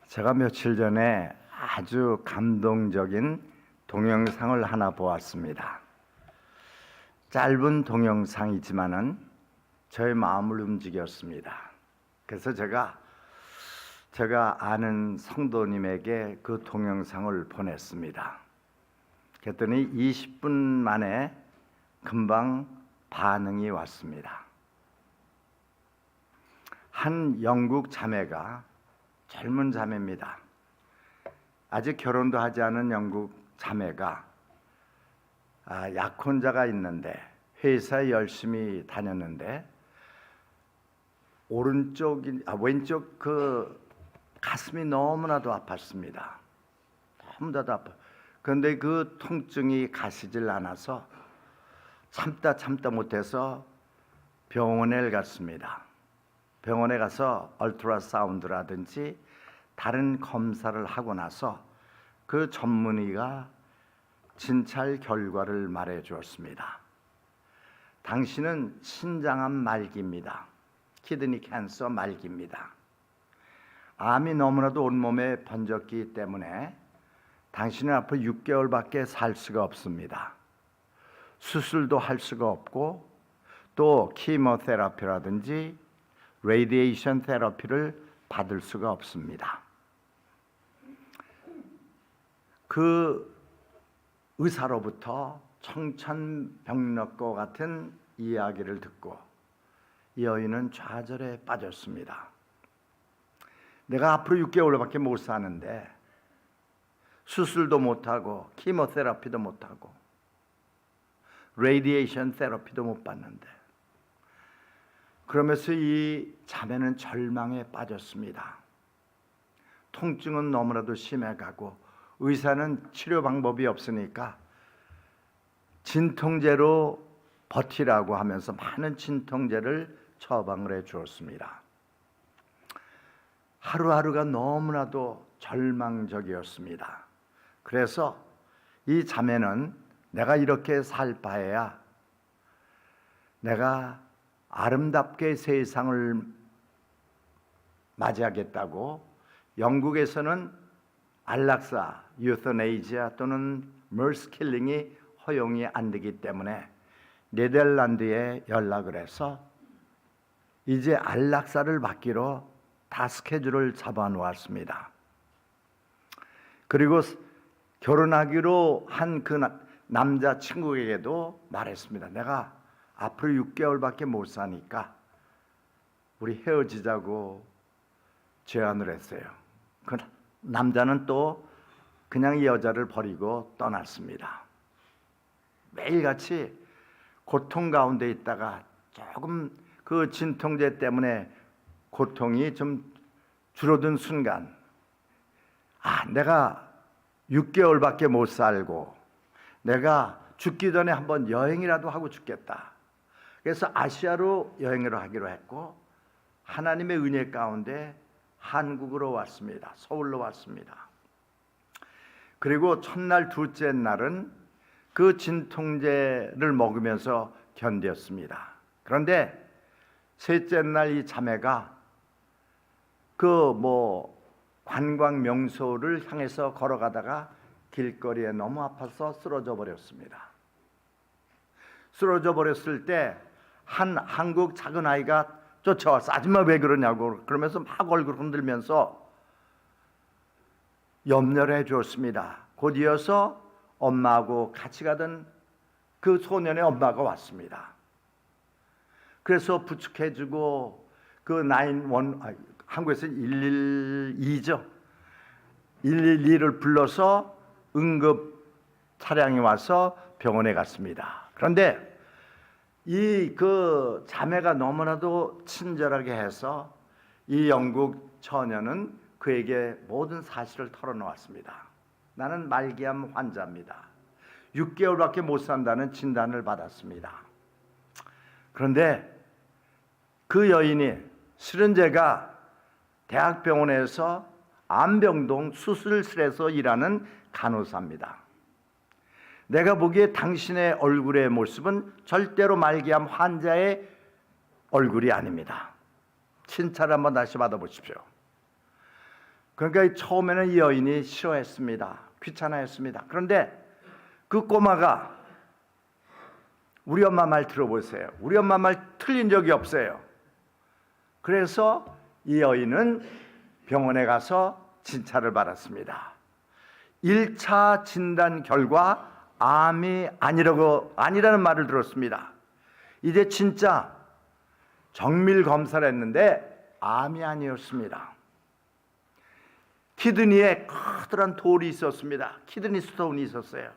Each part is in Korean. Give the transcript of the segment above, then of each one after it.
제가 며칠 전에 아주 감동적인 동영상을 하나 보았습니다. 짧은 동영상이지만은 저의 마음을 움직였습니다. 그래서 제가 아는 성도님에게 그 동영상을 보냈습니다. 그랬더니 20분 만에 금방 반응이 왔습니다. 한 영국 자매가, 젊은 자매입니다. 아직 결혼도 하지 않은 영국 자매가 약혼자가 있는데 회사에 열심히 다녔는데 왼쪽 그 가슴이 너무나도 아팠습니다. 너무나도 아파. 그런데 그 통증이 가시질 않아서 참다 못해서 병원에 갔습니다. 병원에 가서 얼트라사운드라든지 다른 검사를 하고 나서 그 전문의가 진찰 결과를 말해 주었습니다. 당신은 신장암 말기입니다. 키드니 캔서 말기입니다. 암이 너무나도 온몸에 번졌기 때문에 당신은 앞으로 6개월밖에 살 수가 없습니다. 수술도 할 수가 없고 또 키모테라피라든지 레디에이션 테라피를 받을 수가 없습니다. 그 의사로부터 청천벽력과 같은 이야기를 듣고 이 여인은 좌절에 빠졌습니다. 내가 앞으로 6개월밖에 못 사는데 수술도 못하고 키모테라피도 못하고 레디에이션 테라피도 못 받는데, 그러면서 이 자매는 절망에 빠졌습니다. 통증은 너무나도 심해가고 의사는 치료 방법이 없으니까 진통제로 버티라고 하면서 많은 진통제를 처방을 해 주었습니다. 하루하루가 너무나도 절망적이었습니다. 그래서 이 자매는 내가 이렇게 살 바에야 내가 아름답게 세상을 맞이하겠다고 영국에서는 안락사, 유서네이지아 또는 머스킬링이 허용이 안 되기 때문에 네덜란드에 연락을 해서 이제 안락사를 받기로 다 스케줄을 잡아 놓았습니다. 그리고 결혼하기로 한 그 남자 친구에게도 말했습니다. 내가 앞으로 6개월밖에 못 사니까 우리 헤어지자고 제안을 했어요. 그 남자는 또 그냥 이 여자를 버리고 떠났습니다. 매일같이 고통 가운데 있다가 조금 그 진통제 때문에 고통이 좀 줄어든 순간, 내가 6개월밖에 못 살고 내가 죽기 전에 한번 여행이라도 하고 죽겠다. 그래서 아시아로 여행을 하기로 했고 하나님의 은혜 가운데 한국으로 왔습니다. 서울로 왔습니다. 그리고 첫날 둘째 날은 그 진통제를 먹으면서 견뎠습니다. 그런데 셋째 날 이 자매가 관광 명소를 향해서 걸어가다가 길거리에 너무 아파서 쓰러져 버렸습니다. 쓰러져 버렸을 때 한 한국 작은 아이가 쫓아와서 아줌마 왜 그러냐고 그러면서 막 얼굴 흔들면서 염려를 해 주었습니다. 곧 이어서 엄마하고 같이 가던 그 소년의 엄마가 왔습니다. 그래서 부축해 주고 그 911, 한국에서 112죠. 112를 불러서 응급 차량이 와서 병원에 갔습니다. 그런데 그 자매가 너무나도 친절하게 해서 이 영국 처녀는 그에게 모든 사실을 털어놓았습니다. 나는 말기암 환자입니다. 6개월밖에 못 산다는 진단을 받았습니다. 그런데 그 여인이 실은 제가 대학병원에서 안병동 수술실에서 일하는 간호사입니다. 내가 보기에 당신의 얼굴의 모습은 절대로 말기암 환자의 얼굴이 아닙니다. 친찰 한번 다시 받아보십시오. 그러니까 처음에는 이 여인이 싫어했습니다. 귀찮아했습니다. 그런데 그 꼬마가 우리 엄마 말 들어보세요. 우리 엄마 말 틀린 적이 없어요. 그래서 이 여인은 병원에 가서 진찰을 받았습니다. 1차 진단 결과 암이 아니라는 말을 들었습니다. 이제 진짜 정밀 검사를 했는데 암이 아니었습니다. 키드니에 커다란 돌이 있었습니다. 키드니 스톤이 있었어요.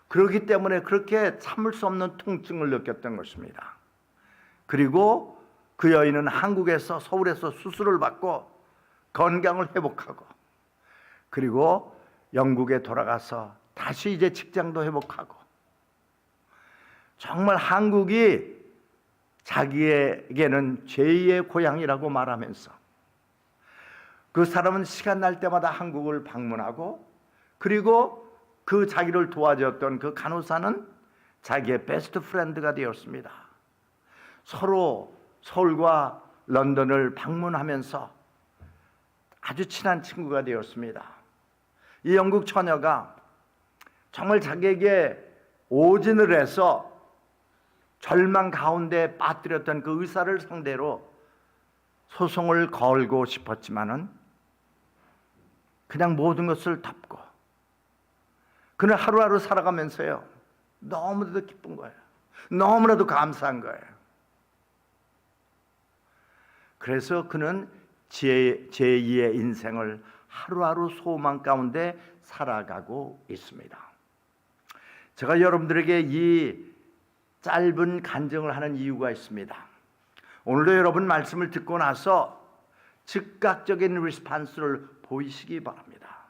그렇기 때문에 그렇게 참을 수 없는 통증을 느꼈던 것입니다. 그리고 그 여인은 한국에서 서울에서 수술을 받고 건강을 회복하고 그리고 영국에 돌아가서 다시 이제 직장도 회복하고 정말 한국이 자기에게는 제2의 고향이라고 말하면서 그 사람은 시간 날 때마다 한국을 방문하고 그리고 그 자기를 도와줬던 그 간호사는 자기의 베스트 프렌드가 되었습니다. 서로 서울과 런던을 방문하면서 아주 친한 친구가 되었습니다. 이 영국 처녀가 정말 자기에게 오진을 해서 절망 가운데 빠뜨렸던 그 의사를 상대로 소송을 걸고 싶었지만은 그냥 모든 것을 덮고 그는 하루하루 살아가면서요 너무나도 기쁜 거예요. 너무나도 감사한 거예요. 그래서 그는 제2의 인생을 하루하루 소망 가운데 살아가고 있습니다. 제가 여러분들에게 이 짧은 간증을 하는 이유가 있습니다. 오늘도 여러분 말씀을 듣고 나서 즉각적인 리스판스를 보이시기 바랍니다.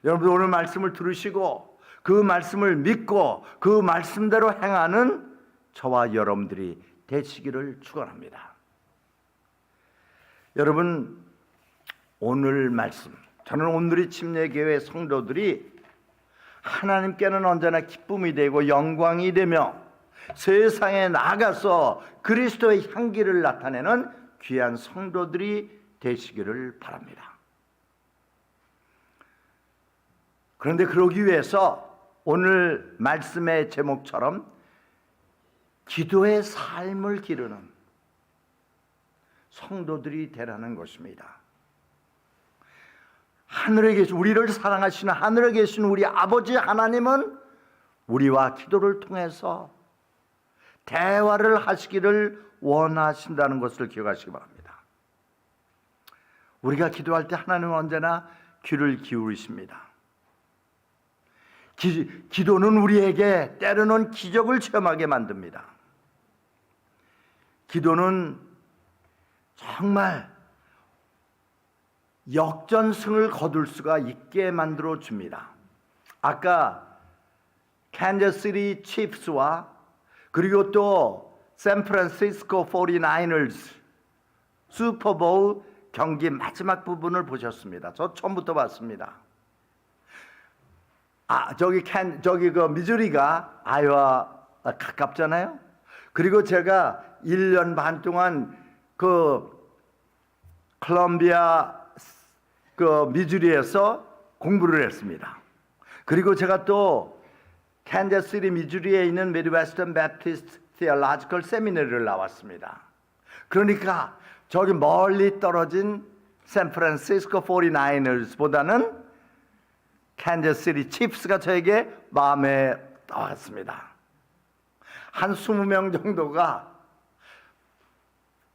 여러분 오늘 말씀을 들으시고 그 말씀을 믿고 그 말씀대로 행하는 저와 여러분들이 되시기를 축원합니다. 여러분 오늘 말씀, 저는 오늘의 침례교회 성도들이 하나님께는 언제나 기쁨이 되고 영광이 되며 세상에 나가서 그리스도의 향기를 나타내는 귀한 성도들이 되시기를 바랍니다. 그런데 그러기 위해서 오늘 말씀의 제목처럼 기도의 삶을 기르는 성도들이 되라는 것입니다. 하늘에 계신 우리를 사랑하시는 하늘에 계신 우리 아버지 하나님은 우리와 기도를 통해서 대화를 하시기를 원하신다는 것을 기억하시기 바랍니다. 우리가 기도할 때 하나님은 언제나 귀를 기울이십니다. 기도는 우리에게 때로는 기적을 체험하게 만듭니다. 기도는 정말 역전승을 거둘 수가 있게 만들어 줍니다. 아까 캔자스시티 칩스와 그리고 또 샌프란시스코 49ers 슈퍼볼 경기 마지막 부분을 보셨습니다. 저 처음부터 봤습니다. 저기 그 미주리가 아이오와 가깝잖아요. 그리고 제가 1년 반 동안 그 콜롬비아 그 미주리에서 공부를 했습니다. 그리고 제가 또 캔자스시티 미주리에 있는 미드웨스턴 배프티스트 티올로지컬 세미나리를 나왔습니다. 그러니까 저기 멀리 떨어진 샌프란시스코 49ers보다는 캔자스시티 칩스가 저에게 마음에 떠왔습니다. 한 20명 정도가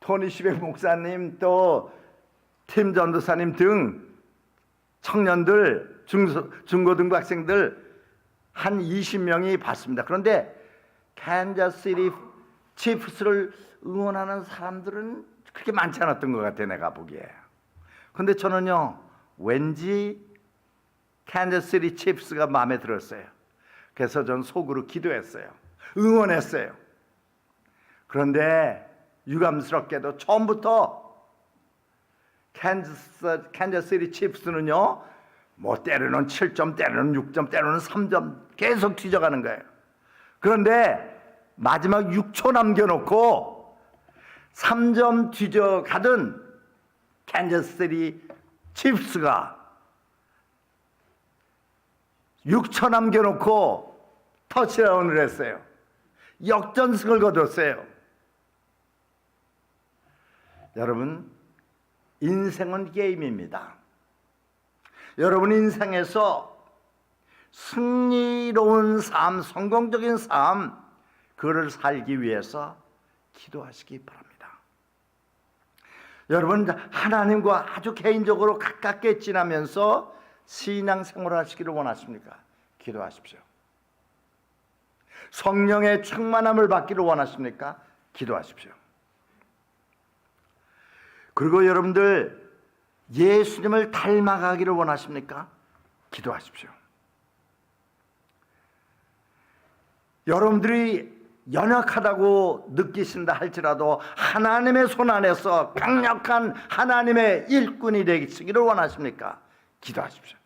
토니 시백 목사님 또 팀 전도사님 등 청년들 중고등부 학생들 한 20명이 봤습니다. 그런데 캔자스시티 칩스를 응원하는 사람들은 그렇게 많지 않았던 것 같아요. 내가 보기에. 그런데 저는요 왠지 캔자스시티 칩스가 마음에 들었어요. 그래서 전 속으로 기도했어요. 응원했어요. 그런데 유감스럽게도 처음부터 캔자스시티 칩스는요 뭐 때로는 7점, 때로는 6점, 때로는 3점 계속 뒤져가는 거예요. 그런데 마지막 6초 남겨놓고 3점 뒤져가던 캔자스시티 칩스가 6초 남겨놓고 터치다운을 했어요. 역전승을 거뒀어요. 여러분, 인생은 게임입니다. 여러분 인생에서 승리로운 삶, 성공적인 삶, 그거를 살기 위해서 기도하시기 바랍니다. 여러분, 하나님과 아주 개인적으로 가깝게 지나면서 신앙생활을 하시기를 원하십니까? 기도하십시오. 성령의 충만함을 받기를 원하십니까? 기도하십시오. 그리고 여러분들 예수님을 닮아가기를 원하십니까? 기도하십시오. 여러분들이 연약하다고 느끼신다 할지라도 하나님의 손 안에서 강력한 하나님의 일꾼이 되시기를 원하십니까? 기도하십시오.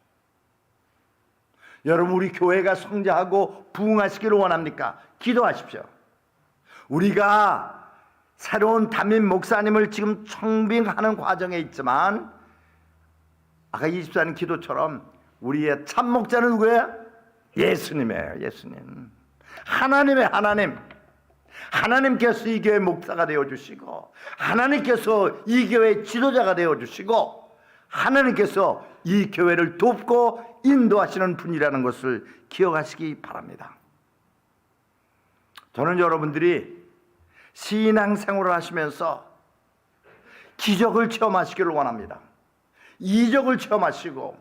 여러분, 우리 교회가 성장하고 부흥하시기를 원합니까? 기도하십시오. 우리가 새로운 담임 목사님을 지금 청빙하는 과정에 있지만 아까 24년 기도처럼 우리의 참 목자는 누구예요? 예수님이에요. 예수님. 하나님의 하나님. 하나님께서 이 교회 목사가 되어주시고 하나님께서 이 교회의 지도자가 되어주시고 하나님께서 이 교회를 돕고 인도하시는 분이라는 것을 기억하시기 바랍니다. 저는 여러분들이 신앙생활을 하시면서 기적을 체험하시기를 원합니다. 이적을 체험하시고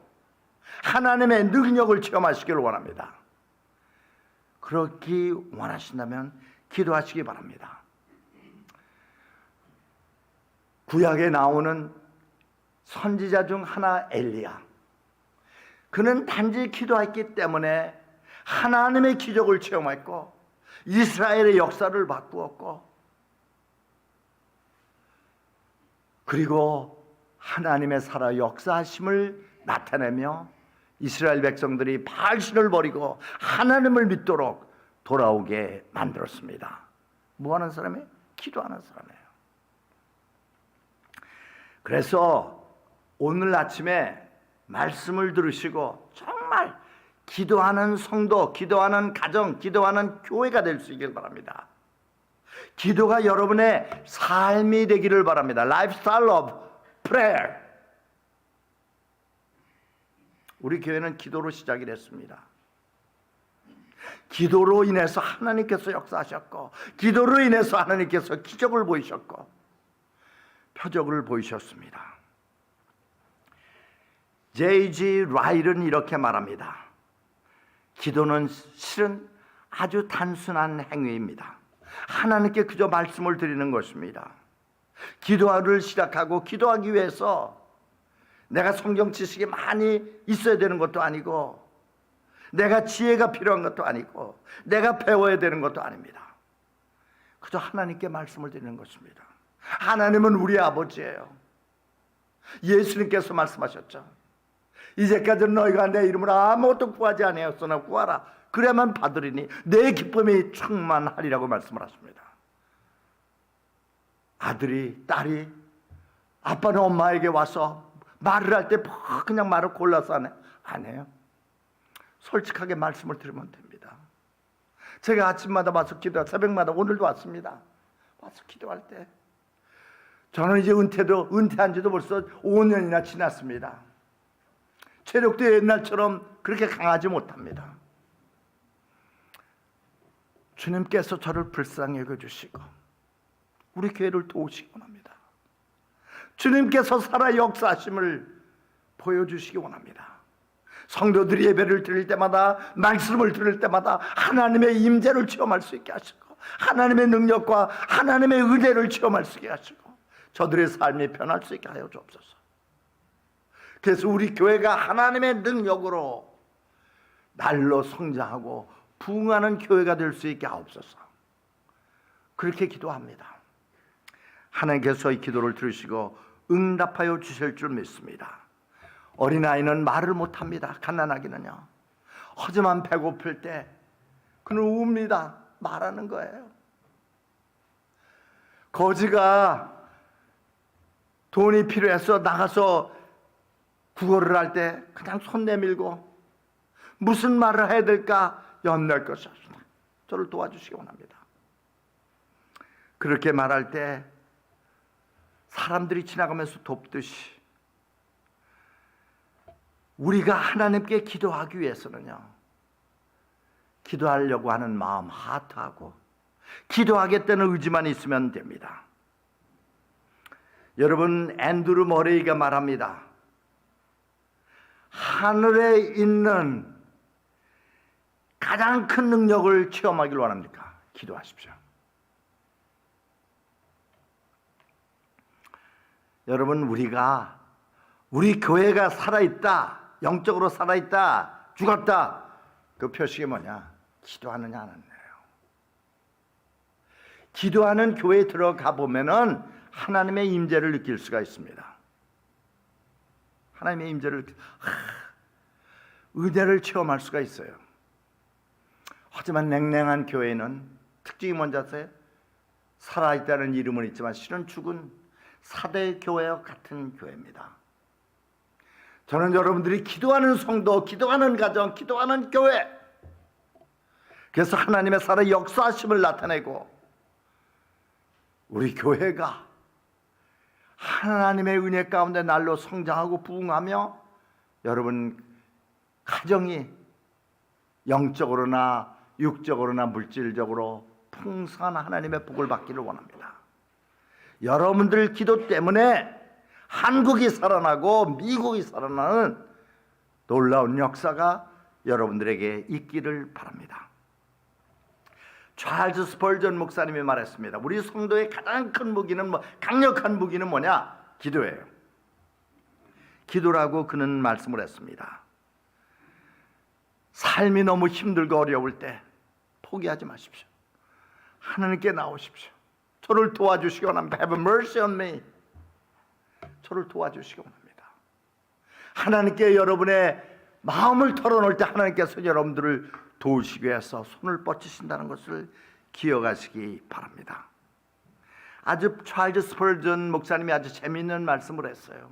하나님의 능력을 체험하시기를 원합니다. 그렇게 원하신다면 기도하시기 바랍니다. 구약에 나오는 선지자 중 하나 엘리야. 그는 단지 기도했기 때문에 하나님의 기적을 체험했고 이스라엘의 역사를 바꾸었고 그리고 하나님의 살아 역사하심을 나타내며 이스라엘 백성들이 바알신을 버리고 하나님을 믿도록 돌아오게 만들었습니다. 뭐하는 사람이에요? 기도하는 사람이에요. 그래서 오늘 아침에 말씀을 들으시고 정말 기도하는 성도, 기도하는 가정, 기도하는 교회가 될 수 있길 바랍니다. 기도가 여러분의 삶이 되기를 바랍니다. Lifestyle of prayer. 우리 교회는 기도로 시작이 됐습니다. 기도로 인해서 하나님께서 역사하셨고 기도로 인해서 하나님께서 기적을 보이셨고 표적을 보이셨습니다. J.G. 라일은 이렇게 말합니다. 기도는 실은 아주 단순한 행위입니다. 하나님께 그저 말씀을 드리는 것입니다. 기도를 시작하고 기도하기 위해서 내가 성경 지식이 많이 있어야 되는 것도 아니고 내가 지혜가 필요한 것도 아니고 내가 배워야 되는 것도 아닙니다. 그저 하나님께 말씀을 드리는 것입니다. 하나님은 우리 아버지예요. 예수님께서 말씀하셨죠. 이제까지는 너희가 내 이름으로 아무것도 구하지 아니하였으나 구하라. 그래야만 받으리니 내 기쁨이 충만하리라고 말씀을 하십니다. 아들이 딸이 아빠는 엄마에게 와서 말을 할 때 그냥 말을 골라서 안 해요. 솔직하게 말씀을 들으면 됩니다. 제가 아침마다 와서 기도할 새벽마다 오늘도 왔습니다. 와서 기도할 때 저는 이제 은퇴한 지도 벌써 5년이나 지났습니다. 체력도 옛날처럼 그렇게 강하지 못합니다. 주님께서 저를 불쌍히 여겨주시고 우리 교회를 도우시기 원합니다. 주님께서 살아 역사하심을 보여주시기 원합니다. 성도들이 예배를 드릴 때마다 말씀을 들을 때마다 하나님의 임재를 체험할 수 있게 하시고 하나님의 능력과 하나님의 은혜를 체험할 수 있게 하시고 저들의 삶이 변할 수 있게 하여 주옵소서. 그래서 우리 교회가 하나님의 능력으로 날로 성장하고 부흥하는 교회가 될 수 있게 하옵소서. 그렇게 기도합니다. 하나님께서 이 기도를 들으시고 응답하여 주실 줄 믿습니다. 어린아이는 말을 못합니다. 갓난아기는요. 하지만 배고플 때 그는 웁니다. 말하는 거예요. 거지가 돈이 필요해서 나가서 구걸을 할 때 그냥 손 내밀고 무슨 말을 해야 될까 염려할 것이 없습니다. 저를 도와주시기 원합니다. 그렇게 말할 때 사람들이 지나가면서 돕듯이 우리가 하나님께 기도하기 위해서는요, 기도하려고 하는 마음, 하트하고 기도하겠다는 의지만 있으면 됩니다. 여러분, 앤드루 머레이가 말합니다. 하늘에 있는 가장 큰 능력을 체험하기를 원합니까? 기도하십시오. 여러분, 우리 교회가 살아있다, 영적으로 살아있다, 죽었다, 그 표식이 뭐냐? 기도하느냐 안 하느냐예요. 기도하는 교회에 들어가 보면은 하나님의 임재를 느낄 수가 있습니다. 하나님의 임재를, 은혜를 체험할 수가 있어요. 하지만 냉랭한 교회는 특징이 뭔지 아세요? 살아있다는 이름은 있지만 실은 죽은 사대 교회와 같은 교회입니다. 저는 여러분들이 기도하는 성도, 기도하는 가정, 기도하는 교회, 그래서 하나님의 살아 역사하심을 나타내고 우리 교회가 하나님의 은혜 가운데 날로 성장하고 부흥하며 여러분 가정이 영적으로나 육적으로나 물질적으로 풍성한 하나님의 복을 받기를 원합니다. 여러분들 기도 때문에 한국이 살아나고 미국이 살아나는 놀라운 역사가 여러분들에게 있기를 바랍니다. 찰스 스펄전 목사님이 말했습니다. 우리 성도의 가장 큰 무기는 강력한 무기는 뭐냐? 기도예요. 기도라고 그는 말씀을 했습니다. 삶이 너무 힘들고 어려울 때 포기하지 마십시오. 하나님께 나오십시오. 저를 도와주시기 원합니다. Have mercy on me. 저를 도와주시기 원합니다. 하나님께 여러분의 마음을 털어놓을 때 하나님께서 여러분들을 도우시기 위해서 손을 뻗치신다는 것을 기억하시기 바랍니다. 아주 찰스 스펄전 목사님이 아주 재미있는 말씀을 했어요.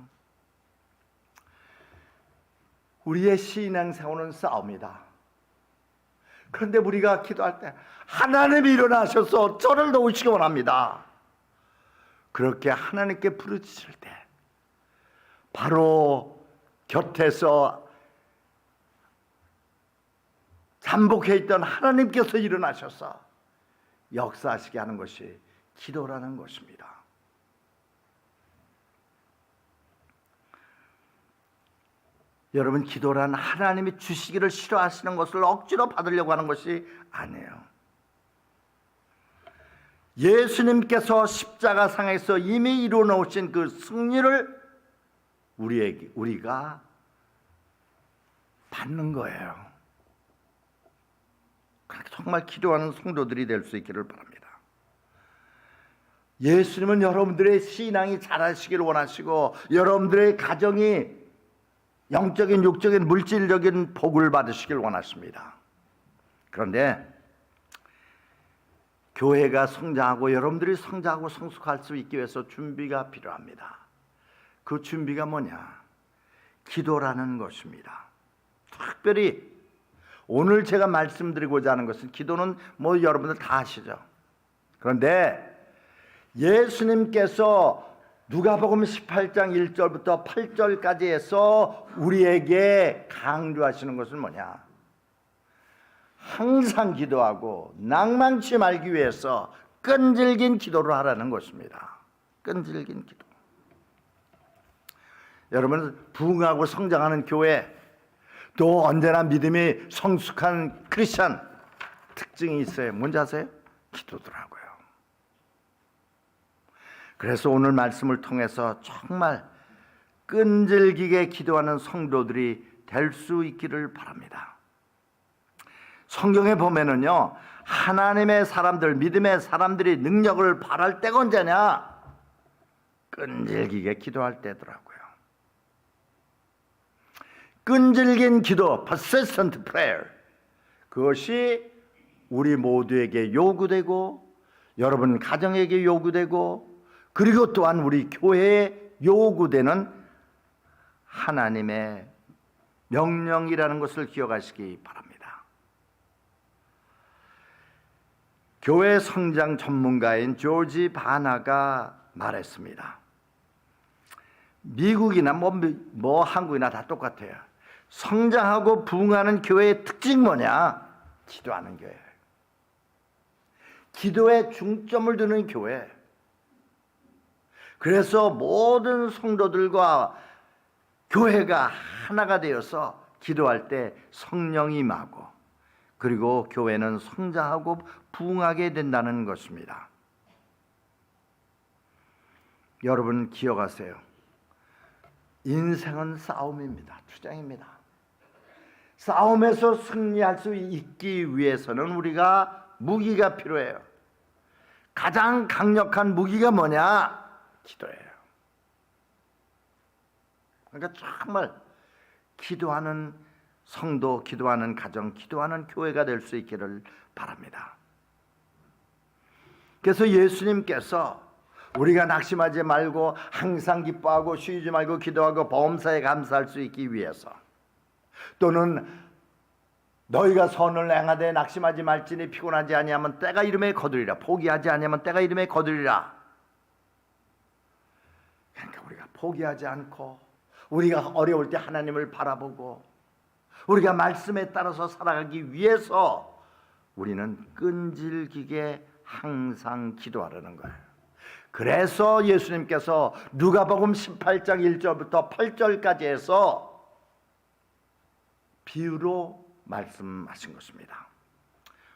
우리의 신앙생활은 싸움이다. 그런데 우리가 기도할 때 하나님이 일어나셔서 저를 도우시기 원합니다. 그렇게 하나님께 부르짖을 때 바로 곁에서 잠복해 있던 하나님께서 일어나셔서 역사하시게 하는 것이 기도라는 것입니다. 여러분, 기도란 하나님이 주시기를 싫어하시는 것을 억지로 받으려고 하는 것이 아니에요. 예수님께서 십자가상에서 이미 이루어 놓으신 그 승리를 우리가 받는 거예요. 정말 기도하는 성도들이 될 수 있기를 바랍니다. 예수님은 여러분들의 신앙이 자라시기를 원하시고 여러분들의 가정이 영적인, 육적인, 물질적인 복을 받으시길 원하십니다. 그런데 교회가 성장하고 여러분들이 성장하고 성숙할 수 있기 위해서 준비가 필요합니다. 그 준비가 뭐냐? 기도라는 것입니다. 특별히 오늘 제가 말씀드리고자 하는 것은, 기도는 여러분들 다 아시죠. 그런데 예수님께서 누가복음 18장 1절부터 8절까지 해서 우리에게 강조하시는 것은 뭐냐? 항상 기도하고 낭만치 말기 위해서 끈질긴 기도를 하라는 것입니다. 끈질긴 기도. 여러분, 부흥하고 성장하는 교회, 또 언제나 믿음이 성숙한 크리스천 특징이 있어요. 뭔지 아세요? 기도더라고요. 그래서 오늘 말씀을 통해서 정말 끈질기게 기도하는 성도들이 될 수 있기를 바랍니다. 성경에 보면은요, 하나님의 사람들, 믿음의 사람들이 능력을 발할 때가 언제냐? 끈질기게 기도할 때더라고요. 끈질긴 기도, persistent prayer, 그것이 우리 모두에게 요구되고 여러분 가정에게 요구되고 그리고 또한 우리 교회에 요구되는 하나님의 명령이라는 것을 기억하시기 바랍니다. 교회 성장 전문가인 조지 바나가 말했습니다. 미국이나 뭐 한국이나 다 똑같아요. 성장하고 부흥하는 교회의 특징 뭐냐? 기도하는 교회. 기도에 중점을 두는 교회. 그래서 모든 성도들과 교회가 하나가 되어서 기도할 때 성령이 임하고, 그리고 교회는 성장하고 부흥하게 된다는 것입니다. 여러분 기억하세요. 인생은 싸움입니다. 투쟁입니다. 싸움에서 승리할 수 있기 위해서는 우리가 무기가 필요해요. 가장 강력한 무기가 뭐냐? 기도예요. 그러니까 정말 기도하는 성도, 기도하는 가정, 기도하는 교회가 될 수 있기를 바랍니다. 그래서 예수님께서 우리가 낙심하지 말고 항상 기뻐하고 쉬지 말고 기도하고 범사에 감사할 수 있기 위해서, 또는 너희가 선을 행하되 낙심하지 말지니 피곤하지 아니하면 때가 이름에 거두리라. 포기하지 아니하면 때가 이름에 거두리라. 그러니까 우리가 포기하지 않고, 우리가 어려울 때 하나님을 바라보고, 우리가 말씀에 따라서 살아가기 위해서 우리는 끈질기게 항상 기도하라는 거예요. 그래서 예수님께서 누가복음 18장 1절부터 8절까지 해서 비유로 말씀하신 것입니다.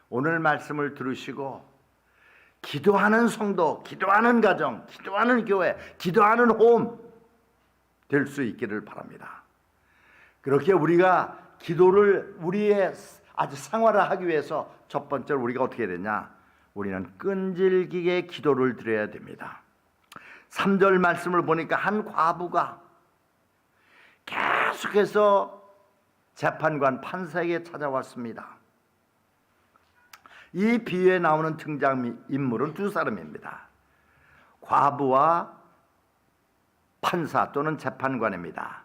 오늘 말씀을 들으시고 기도하는 성도, 기도하는 가정, 기도하는 교회, 기도하는 홈 될 수 있기를 바랍니다. 그렇게 우리가 기도를 우리의 아주 생활화하기 위해서 첫 번째로 우리가 어떻게 해야 되냐? 우리는 끈질기게 기도를 드려야 됩니다. 3절 말씀을 보니까 한 과부가 계속해서 재판관 판사에게 찾아왔습니다. 이 비유에 나오는 등장인물은 두 사람입니다. 과부와 판사 또는 재판관입니다.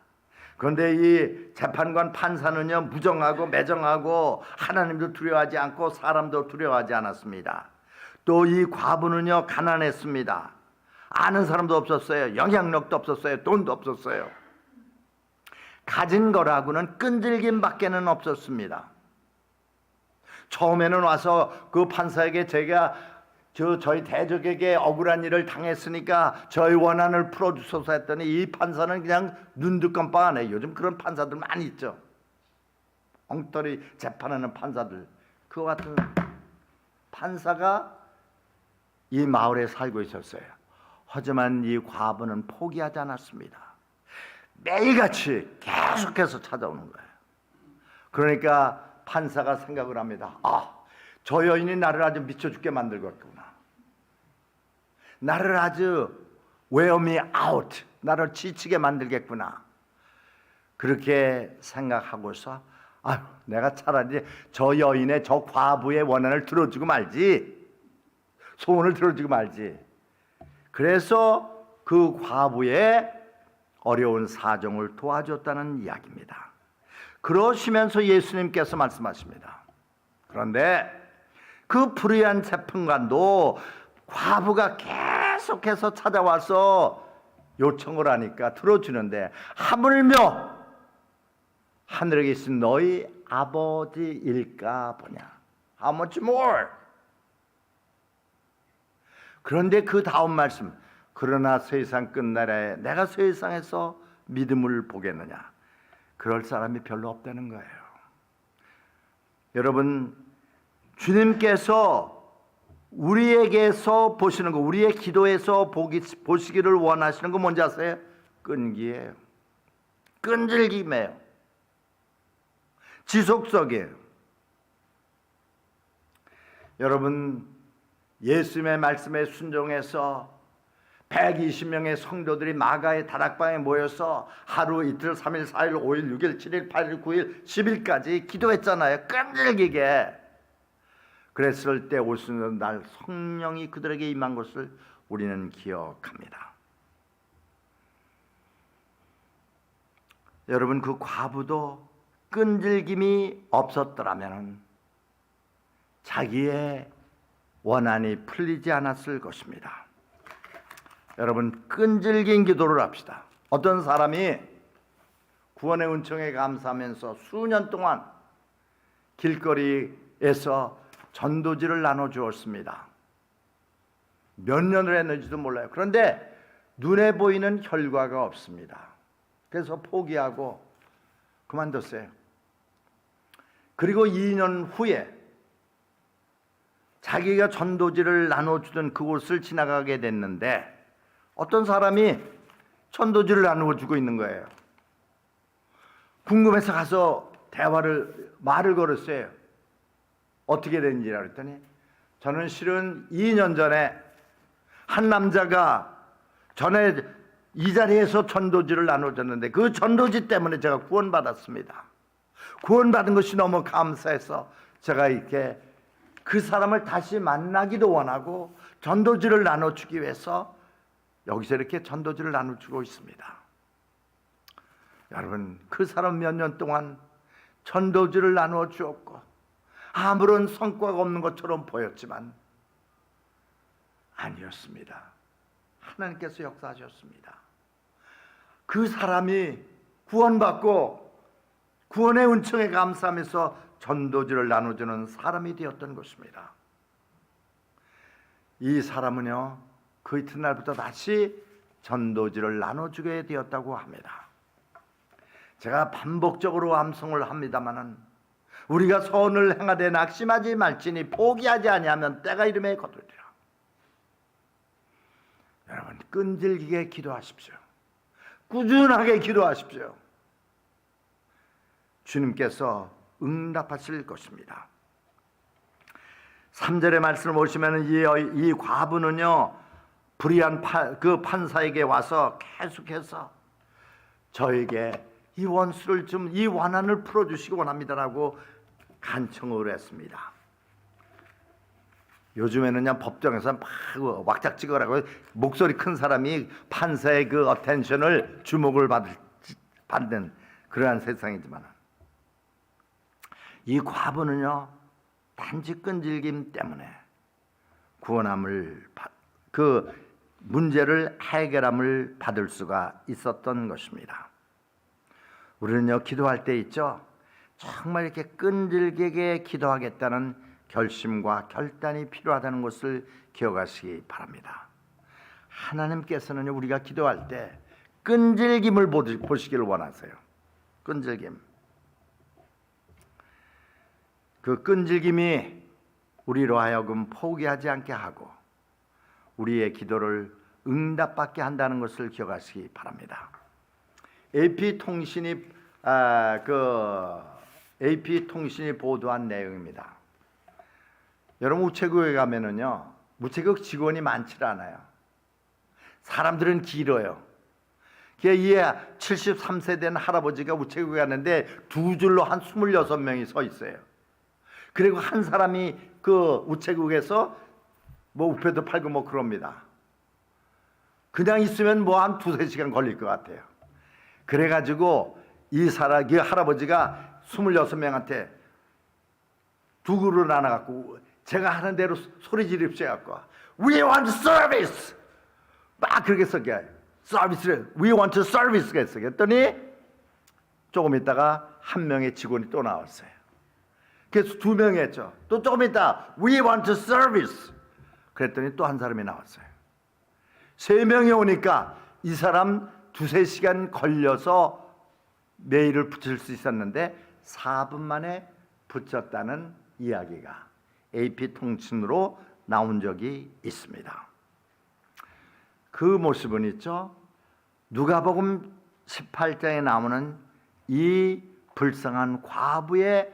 그런데 이 재판관 판사는요, 무정하고 매정하고 하나님도 두려워하지 않고 사람도 두려워하지 않았습니다. 또 이 과부는요, 가난했습니다. 아는 사람도 없었어요. 영향력도 없었어요. 돈도 없었어요. 가진 거라고는 끈질김밖에는 없었습니다. 처음에는 와서 그 판사에게 제가 저희 대적에게 억울한 일을 당했으니까 저희 원한을 풀어주소서 했더니 이 판사는 그냥 눈도 깜빡 안 해요. 요즘 그런 판사들 많이 있죠. 엉터리 재판하는 판사들. 그와 같은 판사가 이 마을에 살고 있었어요. 하지만 이 과부는 포기하지 않았습니다. 매일같이 계속해서 찾아오는 거예요. 그러니까 판사가 생각을 합니다. 저 여인이 나를 아주 미쳐 죽게 만들겠구나. 나를 아주 wear me out, 나를 지치게 만들겠구나. 그렇게 생각하고서 내가 차라리 저 여인의, 저 과부의 원한을 들어주고 말지, 소원을 들어주고 말지. 그래서 그 과부의 어려운 사정을 도와줬다는 이야기입니다. 그러시면서 예수님께서 말씀하십니다. 그런데 그 불의한 재판관도 과부가 계속해서 찾아와서 요청을 하니까 들어주는데, 하물며 하늘에 계신 너희 아버지일까 보냐. How much more? 그런데 그 다음 말씀, 그러나 세상 끝날에 내가 세상에서 믿음을 보겠느냐. 그럴 사람이 별로 없다는 거예요. 여러분, 주님께서 우리에게서 보시는 거, 우리의 기도에서 보시기를 원하시는 거 뭔지 아세요? 끈기예요. 끈질김이에요. 지속적이에요. 여러분, 예수님의 말씀에 순종해서 120명의 성도들이 마가의 다락방에 모여서 하루, 이틀, 3일, 4일, 5일, 6일, 7일, 8일, 9일, 10일까지 기도했잖아요. 끈질기게. 그랬을 때 오시는 날 성령이 그들에게 임한 것을 우리는 기억합니다. 여러분, 그 과부도 끈질김이 없었더라면 자기의 원한이 풀리지 않았을 것입니다. 여러분, 끈질긴 기도를 합시다. 어떤 사람이 구원의 은총에 감사하면서 수년 동안 길거리에서 전도지를 나눠주었습니다. 몇 년을 했는지도 몰라요. 그런데 눈에 보이는 결과가 없습니다. 그래서 포기하고 그만뒀어요. 그리고 2년 후에 자기가 전도지를 나눠주던 그곳을 지나가게 됐는데 어떤 사람이 전도지를 나누어주고 있는 거예요. 궁금해서 가서 말을 걸었어요. 어떻게 된지라 그랬더니 저는 실은 2년 전에 한 남자가 전에 이 자리에서 전도지를 나눠줬는데 그 전도지 때문에 제가 구원받았습니다. 구원받은 것이 너무 감사해서 제가 이렇게 그 사람을 다시 만나기도 원하고 전도지를 나눠주기 위해서 여기서 이렇게 전도지를 나눠주고 있습니다. 여러분, 그 사람 몇 년 동안 전도지를 나누어 주었고 아무런 성과가 없는 것처럼 보였지만 아니었습니다. 하나님께서 역사하셨습니다. 그 사람이 구원받고 구원의 은총에 감사하면서 전도지를 나눠주는 사람이 되었던 것입니다. 이 사람은요, 그 이튿날부터 다시 전도지를 나눠주게 되었다고 합니다. 제가 반복적으로 암송을 합니다마는 우리가 선을 행하되 낙심하지 말지니 포기하지 아니하면 때가 이름에 거두리라. 여러분, 끈질기게 기도하십시오. 꾸준하게 기도하십시오. 주님께서 응답하실 것입니다. 3절의 말씀을 보시면 이 과부는요, 불의한 그 판사에게 와서 계속해서 저에게 이 원수를 좀, 이 원한을 풀어주시기 원합니다라고 간청을 했습니다. 요즘에는요, 법정에서 막 왁작 찍어라고 목소리 큰 사람이 판사의 그 어텐션을 주목을 받는 그러한 세상이지만 이 과부는요, 단지 끈질김 때문에 구원함을 그 문제를 해결함을 받을 수가 있었던 것입니다. 우리는요, 기도할 때 있죠, 정말 이렇게 끈질기게 기도하겠다는 결심과 결단이 필요하다는 것을 기억하시기 바랍니다. 하나님께서는 우리가 기도할 때 끈질김을 보시기를 원하세요. 끈질김. 그 끈질김이 우리로 하여금 포기하지 않게 하고 우리의 기도를 응답받게 한다는 것을 기억하시기 바랍니다. AP통신이 보도한 내용입니다. 여러분, 우체국에 가면은요, 우체국 직원이 많지 않아요. 사람들은 길어요. 이 73세 된 할아버지가 우체국에 갔는데 두 줄로 한 26명이 서 있어요. 그리고 한 사람이 그 우체국에서 뭐 우표도 팔고 뭐 그럽니다. 그냥 있으면 뭐 한 2-3시간 걸릴 것 같아요. 그래가지고 이 할아버지가 26명한테 두 그룹으로 나눠갖고 제가 하는 대로 소리 지르십시오 갖고 We want service! 막 그렇게 써요. 서비스를 We want service 했어요. 그랬더니 조금 있다가 한 명의 직원이 또 나왔어요. 그래서 2명이 했죠. 또 조금 있다 We want service. 그랬더니 또 한 사람이 나왔어요. 3명이 오니까 이 사람 2-3시간 걸려서 메일을 붙일 수 있었는데 4분 만에 붙였다는 이야기가 AP통신으로 나온 적이 있습니다. 그 모습은 있죠. 누가복음 18장에 나오는 이 불쌍한 과부의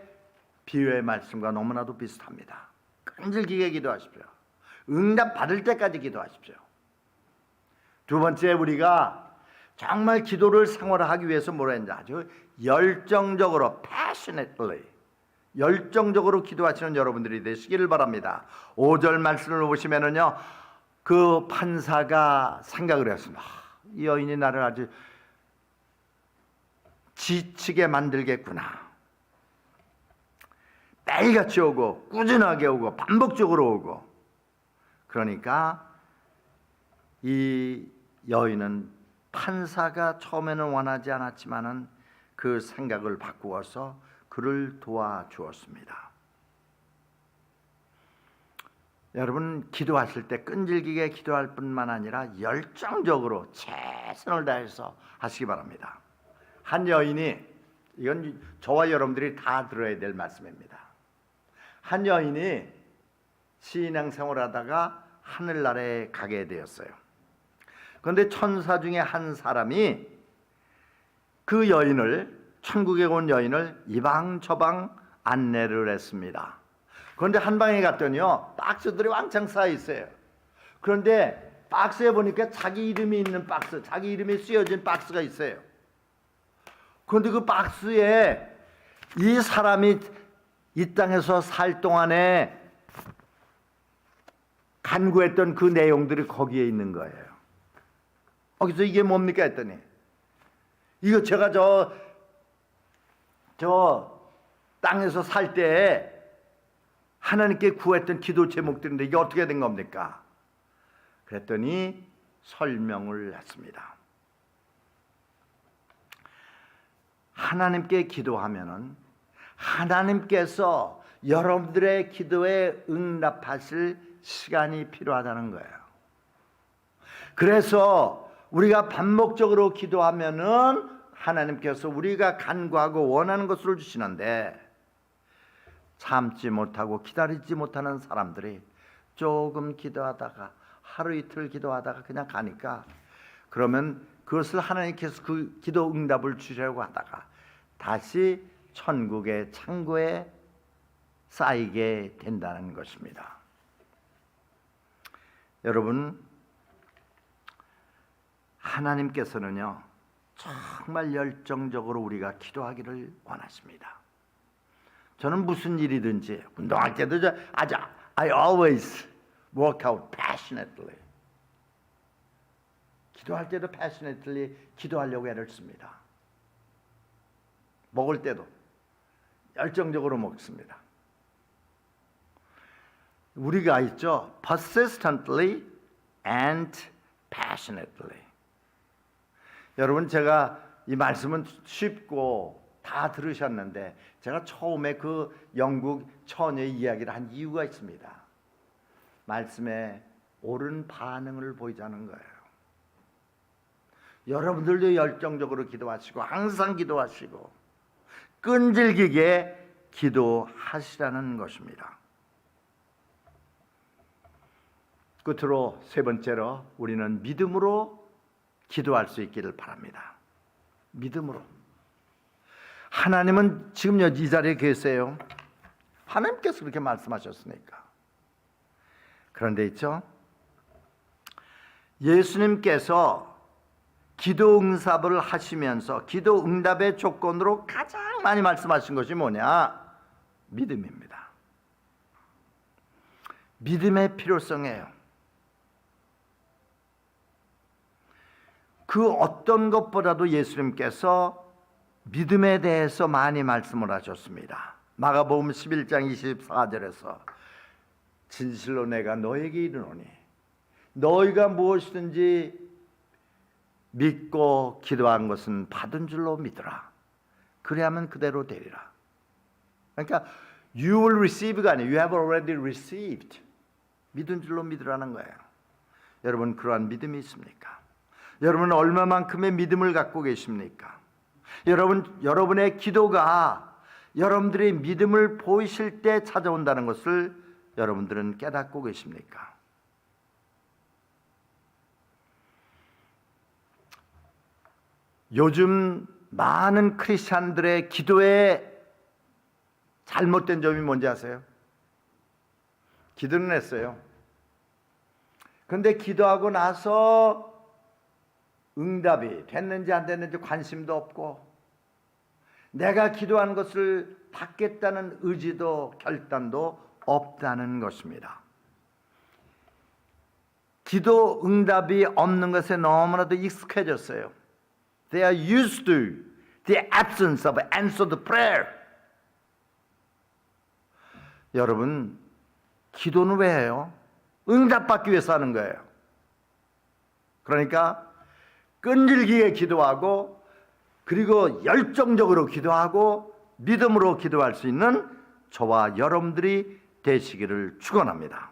비유의 말씀과 너무나도 비슷합니다. 끈질기게 기도하십시오. 응답 받을 때까지 기도하십시오. 두 번째, 우리가 정말 기도를 생활하기 위해서 뭐라 했는지 아주 열정적으로 passionately 열정적으로 기도하시는 여러분들이 되시기를 바랍니다. 5절 말씀을 보시면은요, 그 판사가 생각을 했습니다. 이 여인이 나를 아주 지치게 만들겠구나. 매일같이 오고 꾸준하게 오고 반복적으로 오고. 그러니까 이 여인은 판사가 처음에는 원하지 않았지만은 그 생각을 바꾸어서 그를 도와주었습니다. 여러분, 기도하실 때 끈질기게 기도할 뿐만 아니라 열정적으로 최선을 다해서 하시기 바랍니다. 한 여인이, 이건 저와 여러분들이 다 들어야 될 말씀입니다. 한 여인이 신앙생활을 하다가 하늘나라에 가게 되었어요. 그런데 천사 중에 한 사람이 그 여인을, 천국에 온 여인을 이방 저방 안내를 했습니다. 그런데 한 방에 갔더니요, 박스들이 왕창 쌓여 있어요. 그런데 박스에 보니까 자기 이름이 있는 박스, 자기 이름이 쓰여진 박스가 있어요. 그런데 그 박스에 이 사람이 이 땅에서 살 동안에 간구했던 그 내용들이 거기에 있는 거예요. 그래서 이게 뭡니까 했더니, 이거 제가 저 땅에서 살 때 하나님께 구했던 기도 제목들인데 이게 어떻게 된 겁니까? 그랬더니 설명을 했습니다. 하나님께 기도하면은 하나님께서 여러분들의 기도에 응답하실 시간이 필요하다는 거예요. 그래서 우리가 반복적으로 기도하면은 하나님께서 우리가 간구하고 원하는 것을 주시는데, 참지 못하고 기다리지 못하는 사람들이 조금 기도하다가 하루 이틀 기도하다가 그냥 가니까, 그러면 그것을 하나님께서 그 기도 응답을 주시려고 하다가 다시 천국의 창고에 쌓이게 된다는 것입니다. 여러분, 하나님께서는요, 정말 열정적으로 우리가 기도하기를 원하십니다. 저는 무슨 일이든지, 운동할 때도 I always work out passionately. 기도할 때도 passionately 기도하려고 애를 씁니다. 먹을 때도 열정적으로 먹습니다. 우리가 있죠, persistently and passionately. 여러분, 제가 이 말씀은 쉽고 다 들으셨는데, 제가 처음에 그 영국 처녀의 이야기를 한 이유가 있습니다. 말씀에 옳은 반응을 보이자는 거예요. 여러분들도 열정적으로 기도하시고 항상 기도하시고 끈질기게 기도하시라는 것입니다. 끝으로 세 번째로, 우리는 믿음으로 기도할 수 있기를 바랍니다. 믿음으로. 하나님은 지금 이 자리에 계세요. 하나님께서 그렇게 말씀하셨으니까. 그런데 있죠, 예수님께서 기도 응답을 하시면서 기도 응답의 조건으로 가장 많이 말씀하신 것이 뭐냐? 믿음입니다. 믿음의 필요성이에요. 그 어떤 것보다도 예수님께서 믿음에 대해서 많이 말씀을 하셨습니다. 마가복음 11장 24절에서 진실로 내가 너에게 이르노니 너희가 무엇이든지 믿고 기도한 것은 받은 줄로 믿으라. 그래야만 그대로 되리라. 그러니까 you will receive가 아니에요. You have already received. 믿은 줄로 믿으라는 거예요. 여러분, 그러한 믿음이 있습니까? 여러분은 얼마만큼의 믿음을 갖고 계십니까? 여러분의 기도가 여러분들의 믿음을 보이실 때 찾아온다는 것을 여러분들은 깨닫고 계십니까? 요즘 많은 크리스찬들의 기도에 잘못된 점이 뭔지 아세요? 기도는 했어요. 그런데 기도하고 나서 응답이 됐는지 안 됐는지 관심도 없고, 내가 기도한 것을 받겠다는 의지도 결단도 없다는 것입니다. 기도 응답이 없는 것에 너무나도 익숙해졌어요. They are used to The absence of answered prayer. 여러분, 기도는 왜 해요? 응답받기 위해서 하는 거예요. 그러니까 끈질기게 기도하고 그리고 열정적으로 기도하고 믿음으로 기도할 수 있는 저와 여러분들이 되시기를 축원합니다.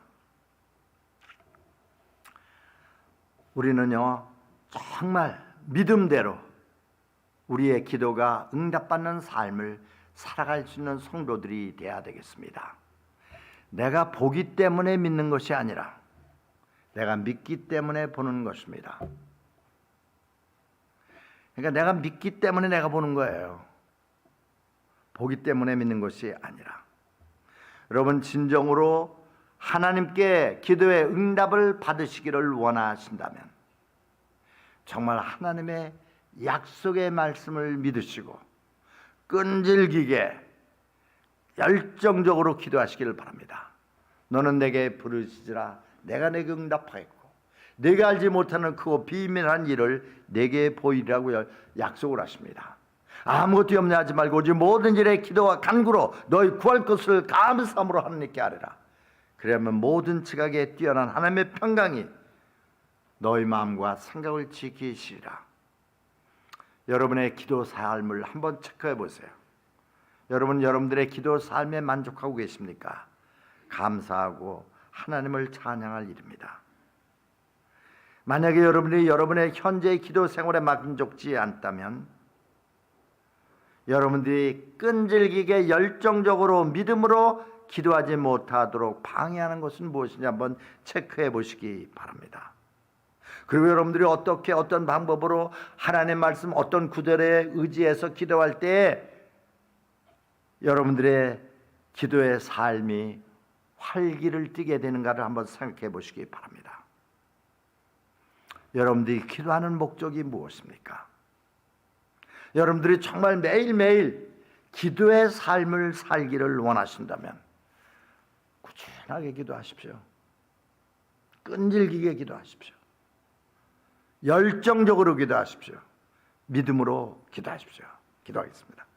우리는요, 정말 믿음대로 우리의 기도가 응답받는 삶을 살아갈 수 있는 성도들이 되어야 되겠습니다. 내가 보기 때문에 믿는 것이 아니라 내가 믿기 때문에 보는 것입니다. 그러니까 내가 믿기 때문에 내가 보는 거예요. 보기 때문에 믿는 것이 아니라. 여러분, 진정으로 하나님께 기도의 응답을 받으시기를 원하신다면 정말 하나님의 약속의 말씀을 믿으시고 끈질기게 열정적으로 기도하시기를 바랍니다. 너는 내게 부르시지라 내가 내게 응답하겠고 내가 알지 못하는 크고 비밀한 일을 내게 보이리라고 약속을 하십니다. 아무것도 염려하지 말고 오직 모든 일에 기도와 간구로 너희 구할 것을 감사함으로 하나님께 아뢰라. 그러면 모든 지각에 뛰어난 하나님의 평강이 너희 마음과 생각을 지키시리라. 여러분의 기도 삶을 한번 체크해 보세요. 여러분들의 기도 삶에 만족하고 계십니까? 감사하고 하나님을 찬양할 일입니다. 만약에 여러분의 현재의 기도 생활에 만족지 않다면 여러분들이 끈질기게 열정적으로 믿음으로 기도하지 못하도록 방해하는 것은 무엇인지 한번 체크해 보시기 바랍니다. 그리고 여러분들이 어떻게 어떤 방법으로 하나님의 말씀 어떤 구절에 의지해서 기도할 때 여러분들의 기도의 삶이 활기를 띠게 되는가를 한번 생각해 보시기 바랍니다. 여러분들이 기도하는 목적이 무엇입니까? 여러분들이 정말 매일매일 기도의 삶을 살기를 원하신다면 꾸준하게 기도하십시오. 끈질기게 기도하십시오. 열정적으로 기도하십시오. 믿음으로 기도하십시오. 기도하겠습니다.